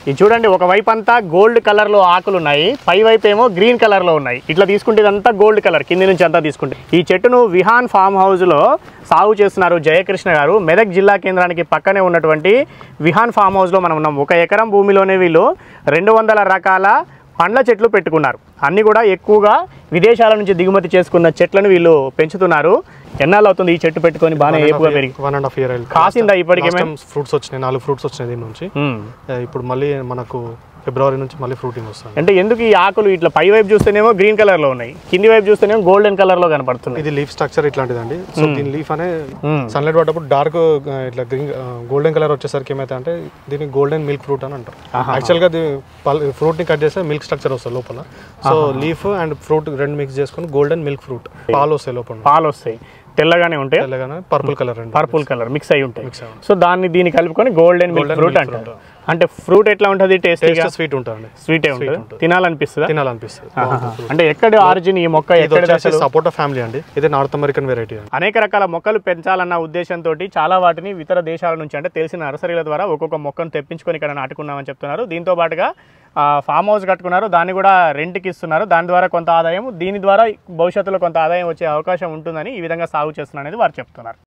ఇది చూడండి, ఒకవైపు అంతా గోల్డ్ కలర్లో ఆకులు ఉన్నాయి, పై వైపు ఏమో గ్రీన్ కలర్లో ఉన్నాయి. ఇట్లా తీసుకుంటే ఇదంతా గోల్డ్ కలర్, కింది నుంచి అంతా తీసుకుంటే. ఈ చెట్టును విహాన్ ఫామ్ హౌస్లో సాగు చేస్తున్నారు జయకృష్ణ గారు. మెదక్ జిల్లా కేంద్రానికి పక్కనే ఉన్నటువంటి విహాన్ ఫామ్ హౌస్లో మనం ఉన్నాం. 1 ఎకరం భూమిలోనే వీళ్ళు 200 రకాల పండ్ల చెట్లు పెట్టుకున్నారు. అన్నీ కూడా ఎక్కువగా విదేశాల నుంచి దిగుమతి చేసుకున్న చెట్లను వీళ్ళు పెంచుతున్నారు. ఎన్నాళ్ళు అవుతుంది ఈ చెట్టు పెట్టుకొని? బాగానే ఏపుగా పెరిగి 1.5 year కాసిందా ఇప్పటికే? ఫ్రూట్స్ వచ్చినాయి, 4 ఫ్రూట్స్ వచ్చినాయి దీని నుంచి. ఇప్పుడు మళ్ళీ మనకు ఫిబ్రవరి నుంచి మళ్ళీ ఫ్రూటింగ్ వస్తుంది. అంటే ఎందుకు ఈ ఆకులు ఇట్లా పై వైపు చూస్తేనేమో గ్రీన్ కలర్ లో ఉన్నాయి, కింది వైపు చూస్తేనేమో గోల్డెన్ కలర్ లో కనపడుతుంది? ఇది లీఫ్ స్ట్రక్చర్ ఇట్లాంటిదండి. సో దీని లీఫ్ అనే సన్లైట్ పడ్డప్పుడు డార్క్ ఇట్లా గ్రీన్ గోల్డెన్ కలర్ వచ్చేసరికి ఏమైతే అంటే దీన్ని గోల్డెన్ మిల్క్ ఫ్రూట్ అని అంటారు. యాక్చువల్ గా ఫ్రూట్ ని కట్ చేస్తే మిల్క్ స్ట్రక్చర్ వస్తుంది లోపల. సో లీఫ్ అండ్ ఫ్రూట్ రెండు మిక్స్ చేసుకుని గోల్డెన్ మిల్క్ ఫ్రూట్. పాలు వస్తాయి లోపల, పాలు వస్తాయి, తెల్లగానే ఉంటాయి, తెల్లగానే పర్పుల్ కలర్ అండి, పర్పుల్ కలర్ మిక్స్ అయి ఉంటాయి. సో దీన్ని కలుపుకొని గోల్డెన్ మిల్క్ ఫ్రూట్ అంటారు. అంటే ఫ్రూట్ ఎట్లా ఉంటుంది? టేస్ట్ స్వీట్ ఉంటుంది, స్వీటే ఉంటుంది. తినాలనిపిస్తుంది. అంటే ఎక్కడ ఆరిజిన్ ఈ మొక్క? సపోటా ఫ్యామిలీ అండి, ఇది నార్త్ అమెరికన్ వెరైటీ. అనేక రకాల మొక్కలు పెంచాలన్న ఉద్దేశంతో చాలా వాటిని ఇతర దేశాల నుంచి అంటే తెలిసిన నర్సరీల ద్వారా ఒక్కొక్క మొక్కను తెప్పించుకొని ఇక్కడ నాటుకున్నామని చెప్తున్నారు. దీంతో పాటుగా ఫామ్ హౌస్ కట్టుకున్నారు, దాన్ని కూడా రెంట్కి ఇస్తున్నారు. దాని ద్వారా కొంత ఆదాయం, దీని ద్వారా భవిష్యత్తులో కొంత ఆదాయం వచ్చే అవకాశం ఉంటుందని ఈ విధంగా సాగు చేస్తున్నారు అనేది వారు చెప్తున్నారు.